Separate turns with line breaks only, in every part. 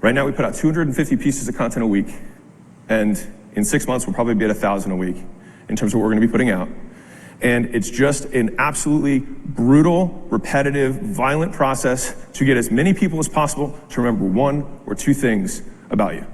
Right now we put out 250 pieces of content a week, and in 6 months we'll probably be at 1,000 a week in terms of what we're gonna be putting out. And it's just an absolutely brutal, repetitive, violent process to get as many people as possible to remember one or two things about you.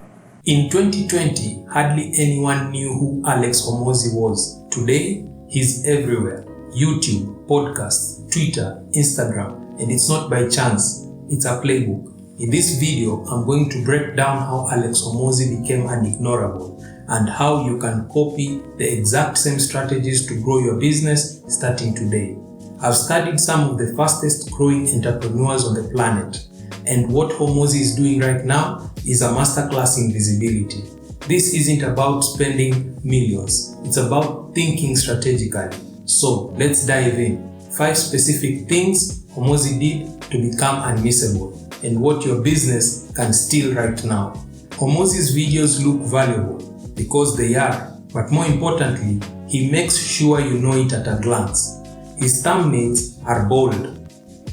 In 2020, hardly anyone knew who Alex Hormozi was. Today, he's everywhere. YouTube, podcasts, Twitter, Instagram, and it's not by chance, it's a playbook. In this video, I'm going to break down how Alex Hormozi became unignorable and how you can copy the exact same strategies to grow your business starting today. I've studied some of the fastest growing entrepreneurs on the planet, and what Hormozi is doing right now is a masterclass in visibility. This isn't about spending millions, it's about thinking strategically. So let's dive in. 5 specific things Hormozi did to become unmissable, and what your business can steal right now. Hormozi's videos look valuable because they are, but more importantly, he makes sure you know it at a glance. His thumbnails are bold,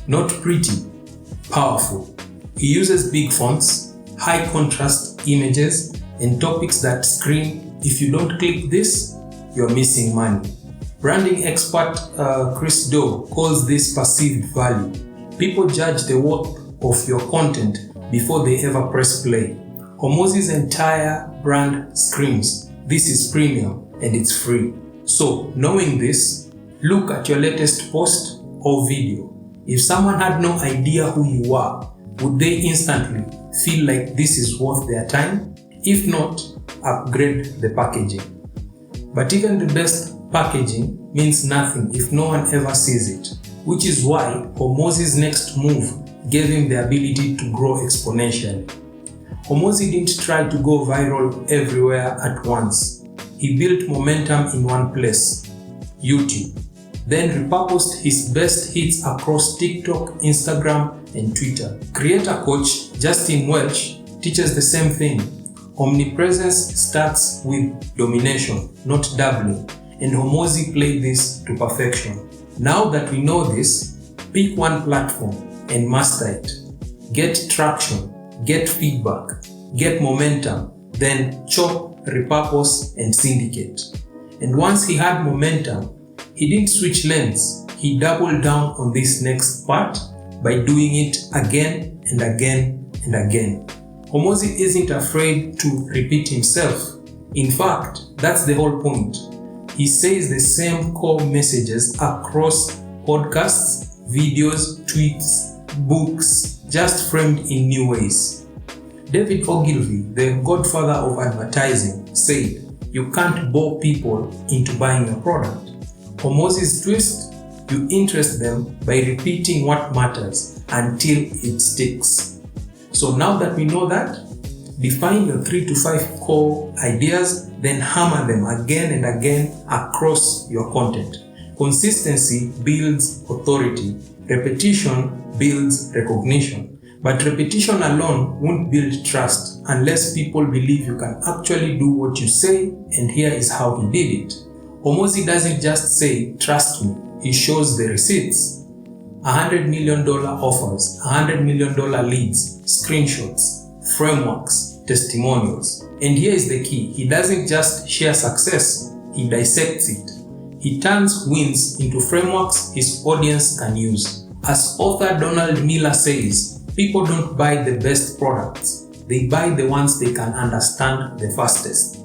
not pretty, powerful. He uses big fonts, high contrast images, and topics that scream, if you don't click this, you're missing money. Branding expert Chris Do calls this perceived value. People judge the worth of your content before they ever press play. Hormozi's entire brand screams, this is premium and it's free. So knowing this, look at your latest post or video. If someone had no idea who you are, would they instantly feel like this is worth their time? If not, upgrade the packaging. But even the best packaging means nothing if no one ever sees it, which is why Hormozi's next move gave him the ability to grow exponentially. Hormozi didn't try to go viral everywhere at once. He built momentum in one place, YouTube, then repurposed his best hits across TikTok, Instagram, and Twitter. Creator coach Justin Welch teaches the same thing. Omnipresence starts with domination, not doubling, and Hormozi played this to perfection. Now that we know this, pick one platform and master it. Get traction, get feedback, get momentum, then chop, repurpose, and syndicate. And once he had momentum, he didn't switch lanes. He doubled down on this next part by doing it again and again and again. Hormozi isn't afraid to repeat himself. In fact, that's the whole point. He says the same core messages across podcasts, videos, tweets, books, just framed in new ways. David Ogilvy, the godfather of advertising, said, you can't bore people into buying your product. Hormozi's twist, you interest them by repeating what matters until it sticks. So now that we know that, define your 3 to 5 core ideas, then hammer them again and again across your content. Consistency builds authority. Repetition builds recognition. But repetition alone won't build trust unless people believe you can actually do what you say, and here is how he did it. Hormozi doesn't just say, trust me, he shows the receipts. $100 million offers, $100 million leads, screenshots, frameworks, testimonials. And here is the key, he doesn't just share success, he dissects it. He turns wins into frameworks his audience can use. As author Donald Miller says, people don't buy the best products, they buy the ones they can understand the fastest.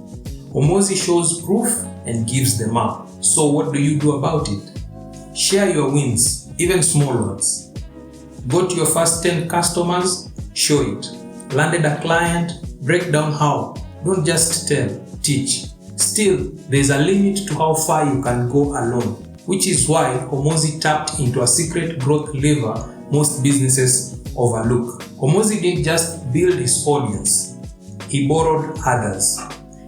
Hormozi shows proof and gives them up. So what do you do about it? Share your wins, even small ones. Go to your first 10 customers, show it. Landed a client, break down how. Don't just tell, teach. Still, there's a limit to how far you can go alone, which is why Hormozi tapped into a secret growth lever most businesses overlook. Hormozi didn't just build his audience, he borrowed others.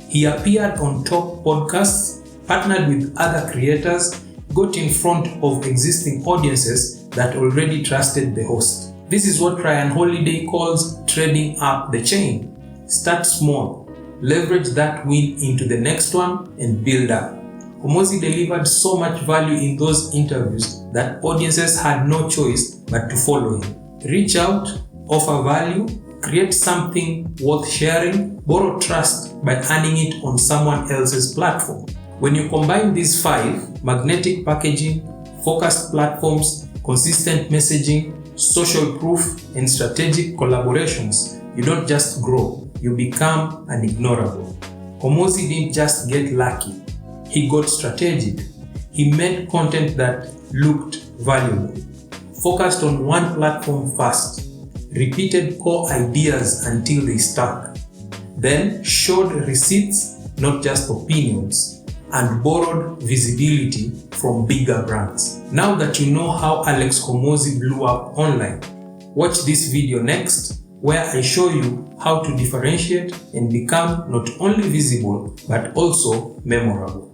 He appeared on top podcasts, partnered with other creators, got in front of existing audiences that already trusted the host. This is what Ryan Holiday calls trading up the chain. Start small, leverage that win into the next one, and build up. Hormozi delivered so much value in those interviews that audiences had no choice but to follow him. Reach out, offer value, create something worth sharing, borrow trust by earning it on someone else's platform. When you combine these 5, magnetic packaging, focused platforms, consistent messaging, social proof, and strategic collaborations, you don't just grow, you become unignorable. Hormozi didn't just get lucky, he got strategic. He made content that looked valuable, focused on one platform first, repeated core ideas until they stuck, then showed receipts, not just opinions, and borrowed visibility from bigger brands. Now that you know how Alex Hormozi blew up online, watch this video next, where I show you how to differentiate and become not only visible but also memorable.